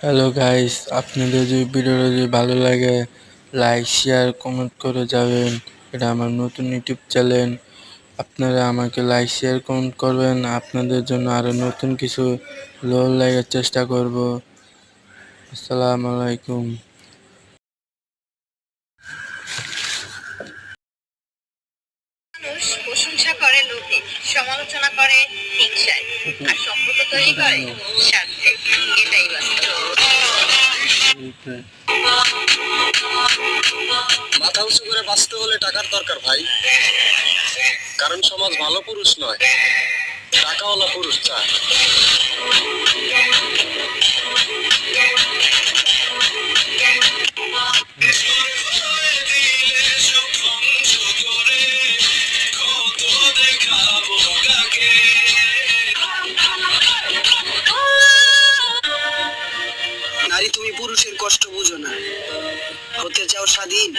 Hello guys, আপনাদের যদি ভিডিওটা যদি ভালো লাগে লাইক শেয়ার কমেন্ট করে যাবেন। এটা আমার নতুন ইউটিউব চ্যানেল। আপনারা আমাকে লাইক শেয়ার কমেন্ট করবেন, আপনাদের জন্য আরো নতুন কিছু লোল লাগার চেষ্টা করব। আসসালামু আলাইকুম। মানুষ প্রশংসা করে লোভে, সমালোচনা করে হিংসায়, আর সম্পর্ক তৈরি করে স্বার্থে। এটাই বাস্তব। মাথা উঁচু করে বাঁচতে হলে টাকার দরকার ভাই, কারণ সমাজ ভালো পুরুষ নয়, টাকাওয়ালা পুরুষ চায়। নারী, তুমি পুরুষের কষ্ট বুঝো না, হতে চাও স্বাধীন।